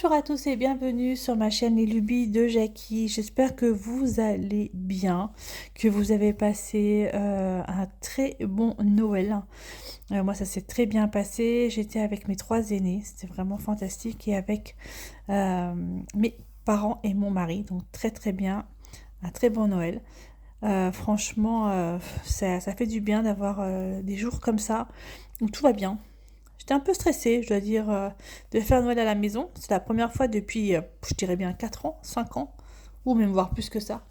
Bonjour à tous et bienvenue sur ma chaîne Les Lubies de Jackie. J'espère que vous allez bien, que vous avez passé un très bon Noël. Moi, ça s'est très bien passé. J'étais avec mes 3 aînés, c'était vraiment fantastique, et avec mes parents et mon mari. Donc très très bien, un très bon Noël. Franchement, ça fait du bien d'avoir des jours comme ça où tout va bien. J'étais un peu stressée, je dois dire, de faire Noël à la maison. C'est la première fois depuis, je dirais bien 4 ans, 5 ans, ou même voire plus que ça.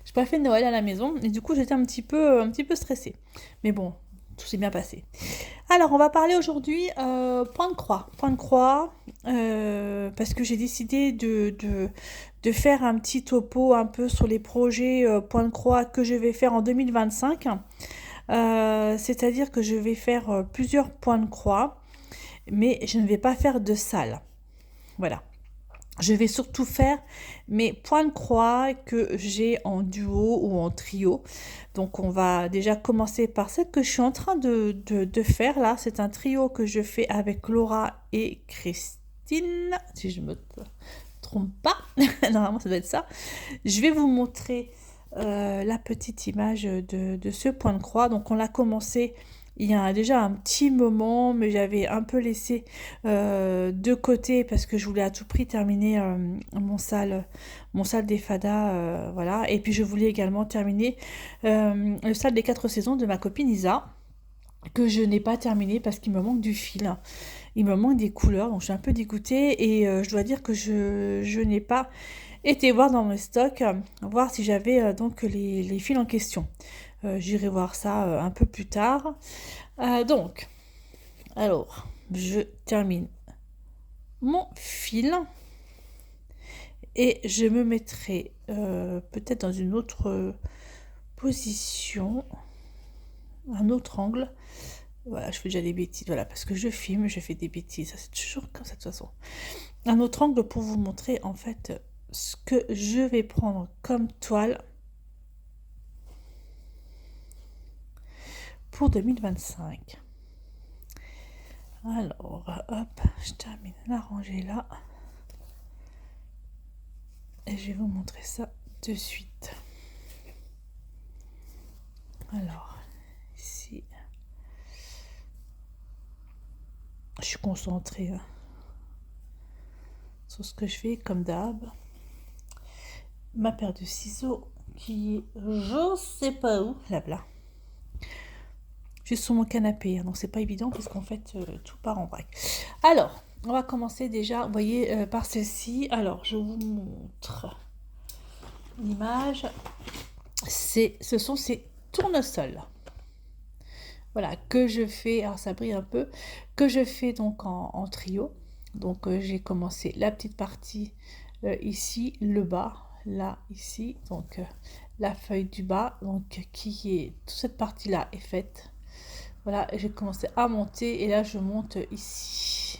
Je n'ai pas fait Noël à la maison et du coup j'étais un petit peu stressée. Mais bon, tout s'est bien passé. Alors on va parler aujourd'hui point de croix. Point de croix, parce que j'ai décidé de faire un petit topo un peu sur les projets point de croix que je vais faire en 2025. C'est-à-dire que je vais faire plusieurs points de croix, mais je ne vais pas faire de salle. Voilà. Je vais surtout faire mes points de croix que j'ai en duo ou en trio. Donc on va déjà commencer par celle que je suis en train de faire là. C'est un trio que je fais avec Laura et Christine, si je me trompe pas. Normalement ça doit être ça. Je vais vous montrer la petite image de ce point de croix. Donc on l'a commencé il y a déjà un petit moment, mais j'avais un peu laissé de côté parce que je voulais à tout prix terminer mon salle des fadas, voilà. Et puis je voulais également terminer le salle des 4 saisons de ma copine Isa, que je n'ai pas terminé parce qu'il me manque du fil. Il me manque des couleurs, donc je suis un peu dégoûtée, et je dois dire que je n'ai pas été voir dans mes stocks, voir si j'avais donc les fils en question. J'irai voir ça un peu plus tard. Donc, alors, je termine mon fil et je me mettrai peut-être dans une autre position, un autre angle. Voilà, je fais déjà des bêtises, voilà, parce que je filme, je fais des bêtises, c'est toujours comme ça de toute façon. Un autre angle pour vous montrer en fait ce que je vais prendre comme toile pour 2025. Alors, hop, je termine la rangée là. Et je vais vous montrer ça de suite. Alors, ici, je suis concentrée sur ce que je fais comme d'hab. Ma paire de ciseaux qui est je sais pas où, là. Juste sur mon canapé, hein, donc c'est pas évident parce qu'en fait tout part en vrac. Alors, on va commencer déjà, vous voyez, par celle-ci. Alors, je vous montre l'image. Ce sont ces tournesols. Voilà, que je fais, alors ça brille un peu, que je fais donc en trio. Donc j'ai commencé la petite partie ici, le bas, là, ici, donc la feuille du bas, donc qui est, toute cette partie-là est faite. Voilà, j'ai commencé à monter et là je monte ici.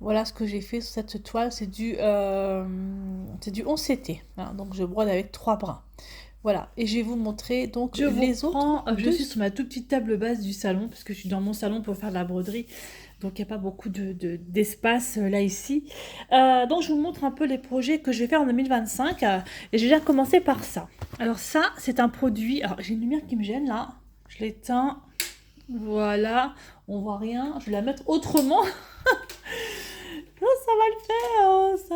Voilà ce que j'ai fait sur cette toile, c'est du 11CT, hein, donc je brode avec 3 brins. Voilà, et je vais vous montrer donc les autres. Je suis sur ma toute petite table basse du salon, parce que je suis dans mon salon pour faire de la broderie, donc il n'y a pas beaucoup d'espace là ici. Donc je vous montre un peu les projets que je vais faire en 2025, et je vais déjà commencer par ça. Alors ça, c'est un produit, alors j'ai une lumière qui me gêne là, je l'éteins, voilà, on voit rien, je vais la mettre autrement. Ça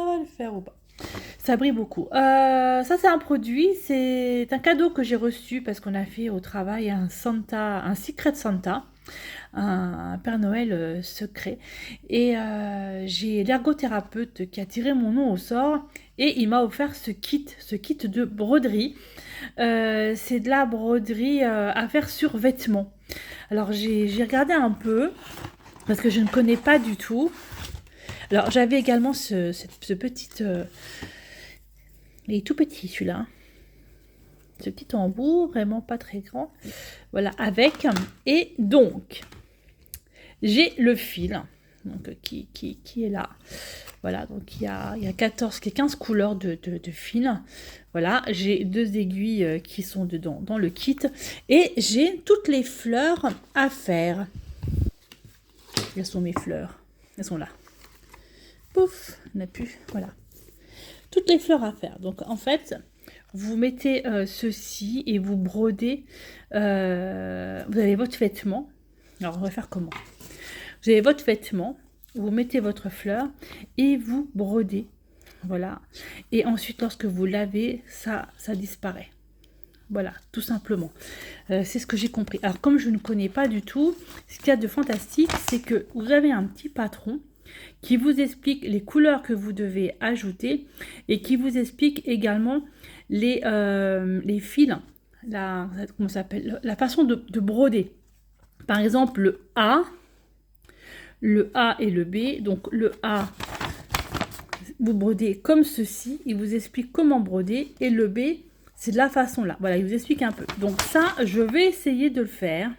va le faire ou pas. Ça brille beaucoup. Ça, c'est un produit, c'est un cadeau que j'ai reçu parce qu'on a fait au travail un Secret Santa, un Père Noël secret. Et j'ai l'ergothérapeute qui a tiré mon nom au sort et il m'a offert ce kit de broderie. C'est de la broderie à faire sur vêtements. Alors, j'ai regardé un peu parce que je ne connais pas du tout. Alors, j'avais également ce petit... il est tout petit celui-là. Ce petit embout, vraiment pas très grand. Voilà, avec. Et donc, j'ai le fil donc, qui est là. Voilà, donc il y a 15 couleurs de fil. Voilà, j'ai 2 aiguilles qui sont dedans dans le kit. Et j'ai toutes les fleurs à faire. Elles sont mes fleurs. Elles sont là. pouf, on n'a plus, voilà. Toutes les fleurs à faire. Donc en fait, vous mettez ceci et vous brodez. Vous avez votre vêtement. Alors on va faire comment? Vous avez votre vêtement, vous mettez votre fleur et vous brodez. Voilà. Et ensuite, lorsque vous lavez, ça disparaît. Voilà, tout simplement. C'est ce que j'ai compris. Alors, comme je ne connais pas du tout, ce qu'il y a de fantastique, c'est que vous avez un petit patron qui vous explique les couleurs que vous devez ajouter et qui vous explique également les fils, comment ça s'appelle, la façon de broder. Par exemple, le A et le B. Donc, le A, vous brodez comme ceci. Il vous explique comment broder. Et le B, c'est de la façon là. Voilà, il vous explique un peu. Donc ça, je vais essayer de le faire.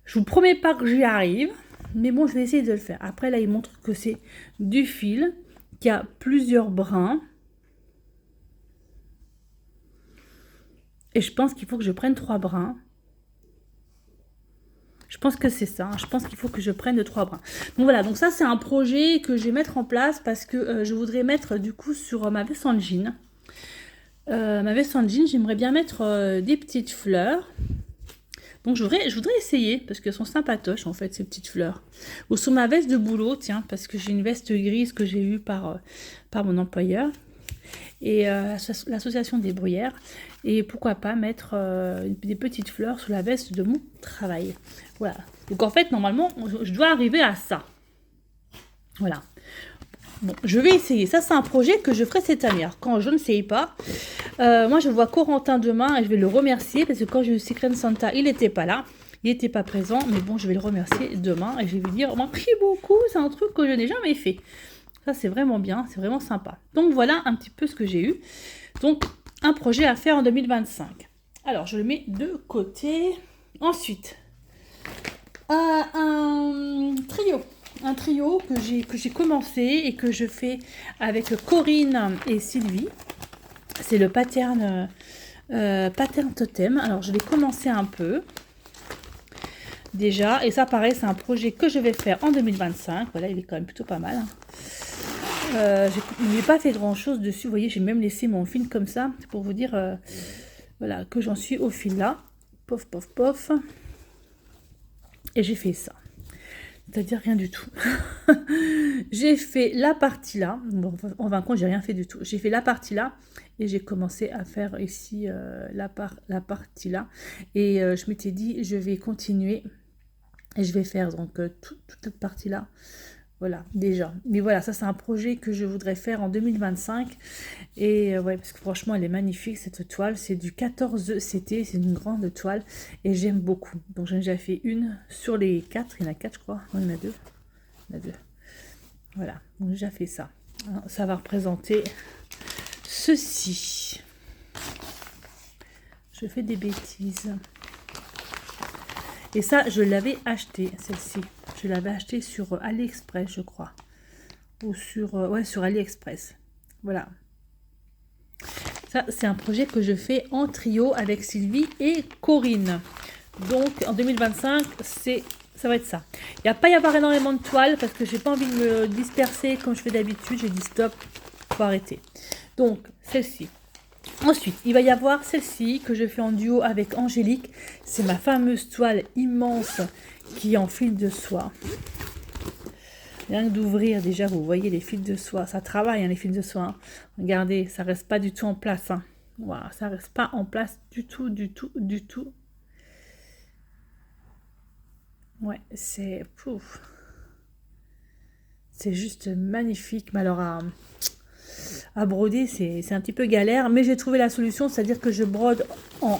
Je vous promets pas que j'y arrive. Mais bon, je vais essayer de le faire. Après, là, il montre que c'est du fil, qui a plusieurs brins. Et je pense qu'il faut que je prenne 3 brins. Je pense que c'est ça. Je pense qu'il faut que je prenne 3 brins. Donc voilà, donc ça, c'est un projet que je vais mettre en place parce que je voudrais mettre du coup sur ma veste en jean. Ma veste en jean, j'aimerais bien mettre des petites fleurs. Donc je voudrais essayer, parce qu'elles sont sympatoches en fait, ces petites fleurs. Ou sur ma veste de boulot, tiens, parce que j'ai une veste grise que j'ai eue par mon employeur. Et l'association des bruyères. Et pourquoi pas mettre des petites fleurs sur la veste de mon travail. Voilà. Donc en fait, normalement, je dois arriver à ça. Voilà. Bon, je vais essayer. Ça, c'est un projet que je ferai cette année. Alors, quand je ne sais pas, moi, je vois Corentin demain et je vais le remercier parce que quand j'ai eu Secret Santa, il n'était pas là. Il n'était pas présent. Mais bon, je vais le remercier demain et je vais lui dire merci beaucoup. C'est un truc que je n'ai jamais fait. Ça, c'est vraiment bien. C'est vraiment sympa. Donc, voilà un petit peu ce que j'ai eu. Donc, un projet à faire en 2025. Alors, je le mets de côté. Ensuite, un trio. Un trio que j'ai commencé et que je fais avec Corinne et Sylvie. C'est le pattern totem. Alors, je vais commencer un peu déjà. Et ça, pareil, c'est un projet que je vais faire en 2025. Voilà, il est quand même plutôt pas mal. Je n'ai pas fait grand-chose dessus. Vous voyez, j'ai même laissé mon fil comme ça pour vous dire voilà, que j'en suis au fil là. Pof, pof, pof. Et j'ai fait ça. C'est-à-dire rien du tout. J'ai fait la partie là. Bon, en fin de compte, j'ai rien fait du tout. J'ai fait la partie là et j'ai commencé à faire ici la partie là. Et je m'étais dit, je vais continuer et je vais faire donc toute cette partie là. Voilà, déjà. Mais voilà, ça c'est un projet que je voudrais faire en 2025. Et ouais, parce que franchement, elle est magnifique cette toile. C'est du 14 CT, c'est une grande toile. Et j'aime beaucoup. Donc j'en ai déjà fait une sur les 4. Il y en a 4, je crois. Non, il y en a 2. Il y en a 2. Voilà, donc j'ai déjà fait ça. Alors, ça va représenter ceci. Je fais des bêtises. Et ça, je l'avais acheté, celle-ci. Je l'avais acheté sur AliExpress, je crois. Ou sur, ouais, sur AliExpress. Voilà. Ça, c'est un projet que je fais en trio avec Sylvie et Corinne. Donc, en 2025, ça va être ça. Il n'y a pas y avoir énormément de toiles parce que j'ai pas envie de me disperser comme je fais d'habitude. J'ai dit stop, faut arrêter. Donc, celle-ci. Ensuite, il va y avoir celle-ci que je fais en duo avec Angélique. C'est ma fameuse toile immense qui est en fil de soie. Rien que d'ouvrir, déjà, vous voyez les fils de soie. Ça travaille, hein, les fils de soie. Hein. Regardez, ça reste pas du tout en place. Hein. Voilà, ça reste pas en place du tout, du tout, du tout. Ouais, c'est... Pouf. C'est juste magnifique. Mais alors, à broder, c'est un petit peu galère. Mais j'ai trouvé la solution, c'est-à-dire que je brode en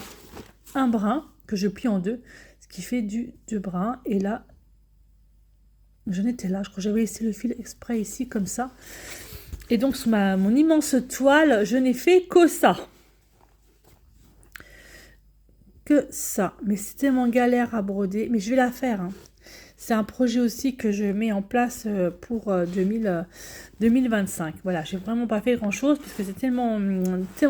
un brin, que je plie en deux, ce qui fait du 2 brins. Et là, j'en étais là. Je crois que j'avais laissé le fil exprès ici, comme ça. Et donc, sur mon immense toile, je n'ai fait que ça. Que ça. Mais c'est tellement galère à broder. Mais je vais la faire. Hein. c'est un projet aussi que je mets en place pour 2025. Voilà, j'ai vraiment pas fait grand chose parce que c'est tellement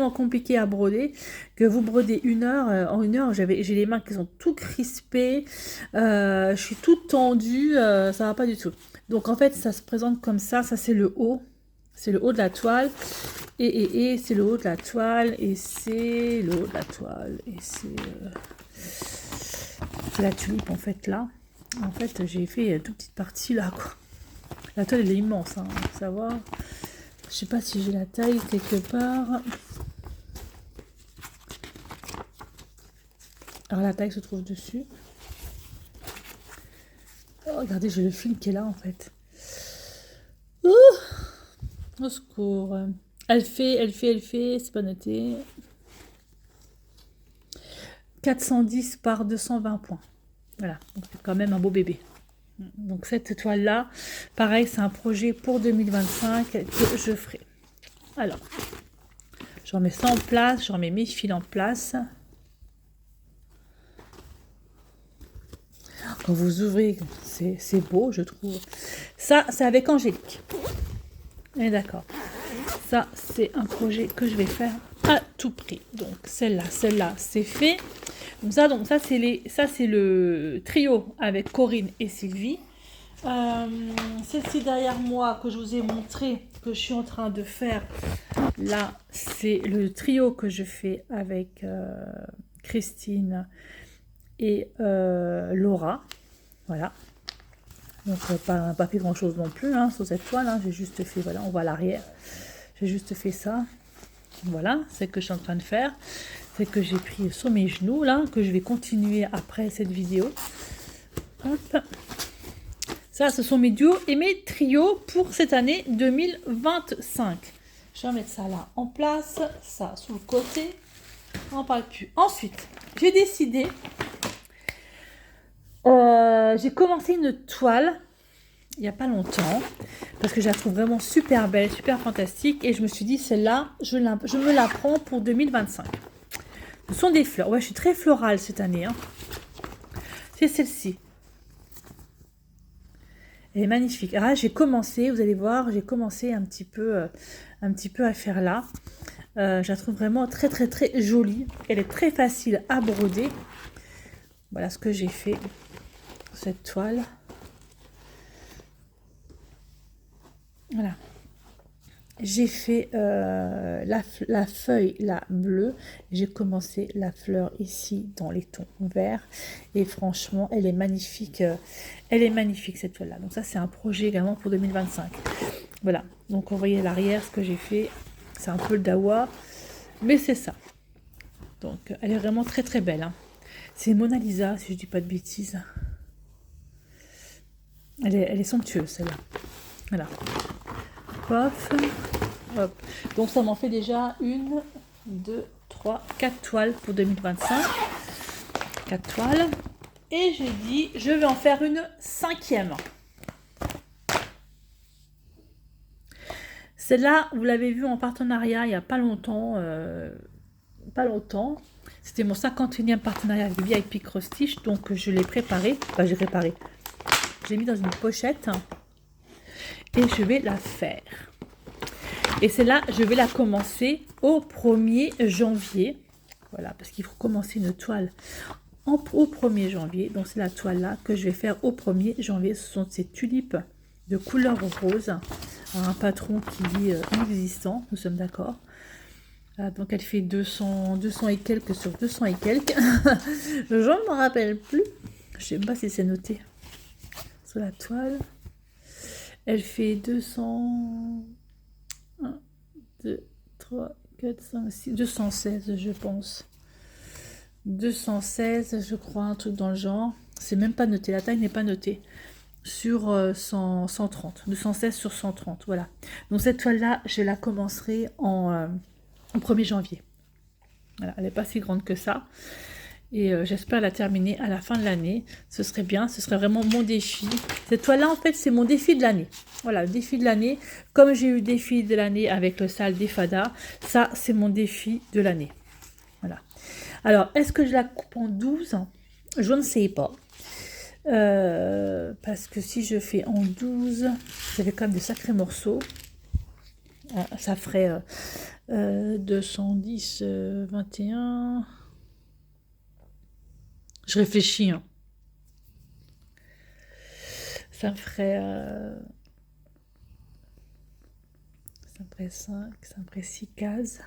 compliqué à broder que vous brodez une heure. En une heure, j'ai les mains qui sont tout crispées, je suis toute tendue, ça va pas du tout. Donc en fait, ça se présente comme ça c'est le haut. C'est le haut de la toile, et c'est le haut de la toile, et c'est le haut de la toile, et c'est la tulipe en fait là. En fait, j'ai fait une toute petite partie là, quoi. La toile elle est immense, hein, faut savoir. Je sais pas si j'ai la taille quelque part. Alors la taille se trouve dessus. Oh, regardez, j'ai le fil qui est là en fait. Ouh, au secours. Elle fait, c'est pas noté. 410 par 220 points. Voilà, donc c'est quand même un beau bébé. Donc cette toile-là, pareil, c'est un projet pour 2025 que je ferai. Alors, je remets ça en place, je remets mes fils en place. Quand vous ouvrez, c'est beau, je trouve. Ça, c'est avec Angélique. Et d'accord. Ça, c'est un projet que je vais faire à tout prix. Donc, celle-là, c'est fait. Donc ça c'est le trio avec Corinne et Sylvie. Celle-ci derrière moi que je vous ai montré, que je suis en train de faire, là, c'est le trio que je fais avec Christine et Laura. Voilà. Donc pas fait grand chose non plus hein, sur cette toile, hein. J'ai juste fait, voilà, on voit l'arrière. J'ai juste fait ça. Voilà, c'est ce que je suis en train de faire. C'est que j'ai pris sur mes genoux là, que je vais continuer après cette vidéo. Hop. Ça, ce sont mes duos et mes trios pour cette année 2025. Je vais mettre ça là en place, ça sur le côté. On n'en parle plus. Ensuite, j'ai décidé, j'ai commencé une toile il n'y a pas longtemps parce que je la trouve vraiment super belle, super fantastique et je me suis dit celle-là, je me la prends pour 2025. Ce sont des fleurs. Ouais, je suis très florale cette année. Hein. C'est celle-ci. Elle est magnifique. Alors là, j'ai commencé, vous allez voir, j'ai commencé un petit peu à faire là. Je la trouve vraiment très très très jolie. Elle est très facile à broder. Voilà ce que j'ai fait sur cette toile. Voilà. J'ai fait la feuille la bleue, j'ai commencé la fleur ici dans les tons verts et franchement elle est magnifique cette toile là. Donc ça c'est un projet également pour 2025. Voilà, donc vous voyez l'arrière ce que j'ai fait, c'est un peu le dawa mais c'est ça. Donc elle est vraiment très très belle hein. C'est Mona Lisa si je dis pas de bêtises. Elle est somptueuse celle-là. Voilà. Pof. Hop. Donc ça m'en fait déjà 1, 2, 3, 4 toiles pour 2025. 4 toiles. Et j'ai dit, je vais en faire une 5e. Celle-là, vous l'avez vue en partenariat il n'y a pas longtemps. C'était mon 51e partenariat avec VIP Cross Stitch. Donc je l'ai préparée. Enfin, j'ai réparé. J'ai mis dans une pochette. Et je vais la faire. Et celle-là, je vais la commencer au 1er janvier. Voilà, parce qu'il faut commencer une toile au 1er janvier. Donc c'est la toile là que je vais faire au 1er janvier. Ce sont ces tulipes de couleur rose. Un patron qui est inexistant, nous sommes d'accord. Donc elle fait 200 et quelques sur 200 et quelques. Je ne me rappelle plus. Je ne sais pas si c'est noté sur la toile. Elle fait 200... 1, 2, 3, 4, 5, 6... 216, je pense. 216, je crois, un truc dans le genre. C'est même pas noté, la taille n'est pas notée. Sur 130. 216 sur 130, voilà. Donc cette toile-là, je la commencerai au 1er janvier. Voilà, elle n'est pas si grande que ça. Et j'espère la terminer à la fin de l'année. Ce serait bien, ce serait vraiment mon défi. Cette toile-là, en fait, c'est mon défi de l'année. Voilà, le défi de l'année. Comme j'ai eu le défi de l'année avec le sale des Fada, ça, c'est mon défi de l'année. Voilà. Alors, est-ce que je la coupe en 12? Je ne sais pas. Parce que si je fais en 12, ça fait quand même de sacrés morceaux. Ça ferait 210, 21. Je réfléchis, hein. Ça me ferait 5, ça me ferait 6 cases.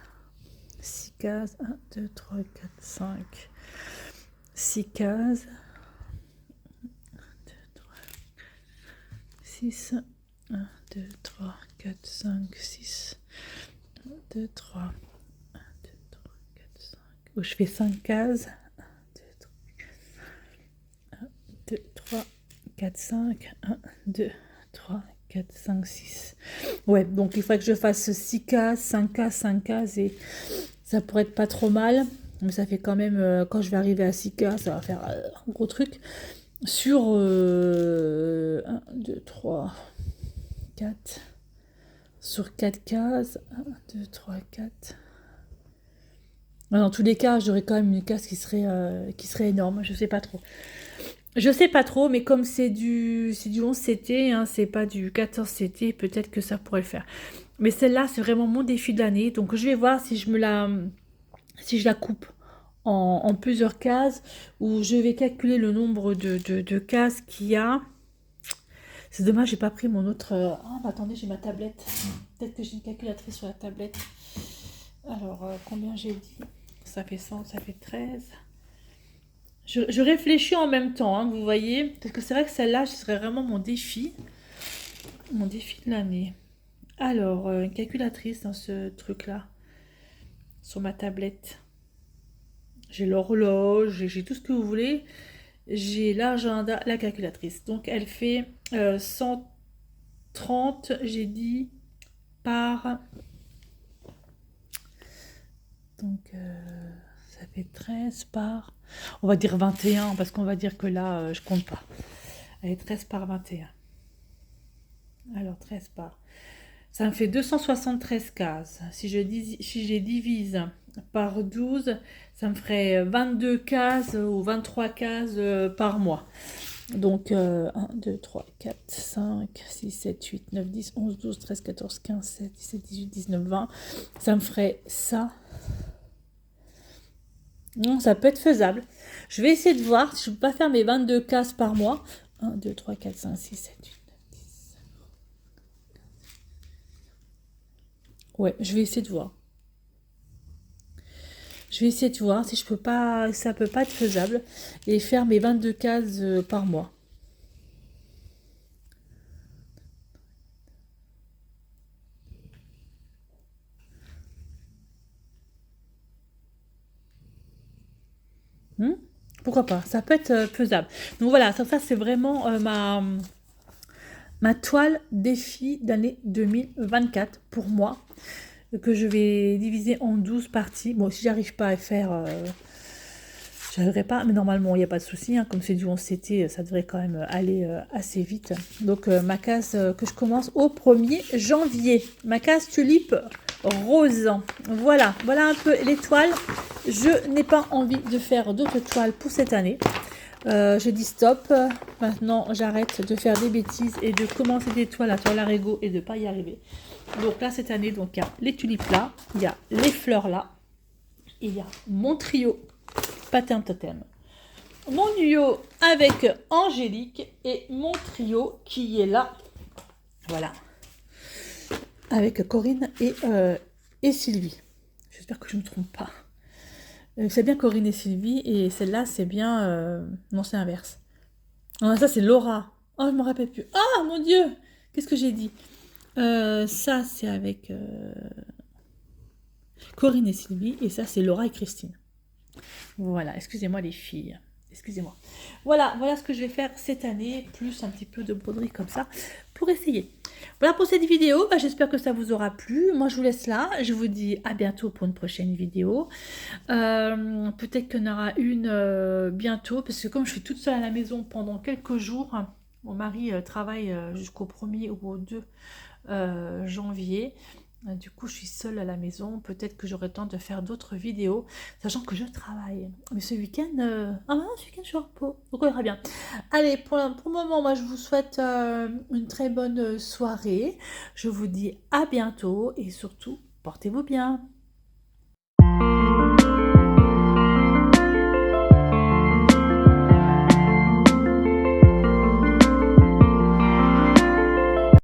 6 cases, 1, 2, 3, 4, 5. 6 cases. 2, 3, 6. 1, 2, 3, 4, 5, 6. 1, 2, 3. 1, 2, 3, 4, 5. Où je fais 5 cases. 1, 2, 3, 4, 5. 1, 2, 3, 4, 5, 6. Ouais, donc il faudrait que je fasse 6 cases, 5 cases, 5 cases et ça pourrait être pas trop mal. Mais ça fait quand même, quand je vais arriver à 6 cases, ça va faire un gros truc. Sur 1, 2, 3, 4. Sur 4 cases. 1, 2, 3, 4. Dans tous les cas, j'aurais quand même une case qui serait énorme. Je sais pas trop. Je sais pas trop, mais comme c'est du 11 CT, hein, c'est pas du 14 CT, peut-être que ça pourrait le faire. Mais celle-là, c'est vraiment mon défi de l'année. Donc je vais voir si je la coupe en plusieurs cases, ou je vais calculer le nombre de cases qu'il y a. C'est dommage, j'ai pas pris mon autre... Ah, bah attendez, j'ai ma tablette. Peut-être que j'ai une calculatrice sur la tablette. Alors, combien j'ai dit? Ça fait 100, ça fait 13. Je réfléchis en même temps, hein, vous voyez. Parce que c'est vrai que celle-là, ce serait vraiment mon défi. Mon défi de l'année. Alors, une calculatrice dans ce truc-là. Sur ma tablette. J'ai l'horloge, j'ai tout ce que vous voulez. J'ai l'agenda, la calculatrice. Donc, elle fait 130, j'ai dit, par... Donc, ça fait 13 par... On va dire 21, parce qu'on va dire que là, je compte pas. Allez, 13 par 21. Alors, 13 par... Ça me fait 273 cases. Si je divise par 12, ça me ferait 22 cases ou 23 cases par mois. Donc, 1, 2, 3, 4, 5, 6, 7, 8, 9, 10, 11, 12, 13, 14, 15, 16, 17, 18, 19, 20. Ça me ferait ça. Non, ça peut être faisable. Je vais essayer de voir si je ne peux pas faire mes 22 cases par mois. 1, 2, 3, 4, 5, 6, 7, 8, 9, 10. Ouais, je vais essayer de voir. Je vais essayer de voir si je peux pas, ça peut pas être faisable et faire mes 22 cases par mois. Pourquoi pas? Ça peut être faisable. Donc voilà, ça c'est vraiment ma toile défi d'année 2024 pour moi, que je vais diviser en 12 parties. Bon, si j'arrive pas à faire... j'arriverai pas, mais normalement, il n'y a pas de souci. Hein, comme c'est du 11 CT, ça devrait quand même aller assez vite. Donc, ma case que je commence au 1er janvier. Ma case tulipe rose. Voilà un peu les toiles. Je n'ai pas envie de faire d'autres toiles pour cette année. Je dis stop. Maintenant, j'arrête de faire des bêtises et de commencer des toiles à Toilarigo et de ne pas y arriver. Donc là, cette année, donc il y a les tulipes là, il y a les fleurs là, et il y a mon trio Patin Totem, mon duo avec Angélique et mon trio qui est là, voilà, avec Corinne et Sylvie. J'espère que je ne me trompe pas. C'est bien Corinne et Sylvie, et celle-là c'est bien... non, c'est inverse. Non, ça c'est Laura. Oh, je me rappelle plus. Ah, mon Dieu, qu'est-ce que j'ai dit? Ça c'est avec Corinne et Sylvie, et ça c'est Laura et Christine. Voilà, excusez-moi les filles, excusez-moi. Voilà ce que je vais faire cette année, plus un petit peu de broderie comme ça, pour essayer. Voilà pour cette vidéo, j'espère que ça vous aura plu. Moi je vous laisse là, je vous dis à bientôt pour une prochaine vidéo. Peut-être qu'il y en aura une bientôt, parce que comme je suis toute seule à la maison pendant quelques jours, mon mari travaille jusqu'au 1er ou au 2 janvier. Du coup, je suis seule à la maison. Peut-être que j'aurai le temps de faire d'autres vidéos, sachant que je travaille. Mais ce week-end, ah non, ce week-end, je suis en repos. Donc, on verra bien. Allez, pour le moment, moi, je vous souhaite une très bonne soirée. Je vous dis à bientôt et surtout, portez-vous bien.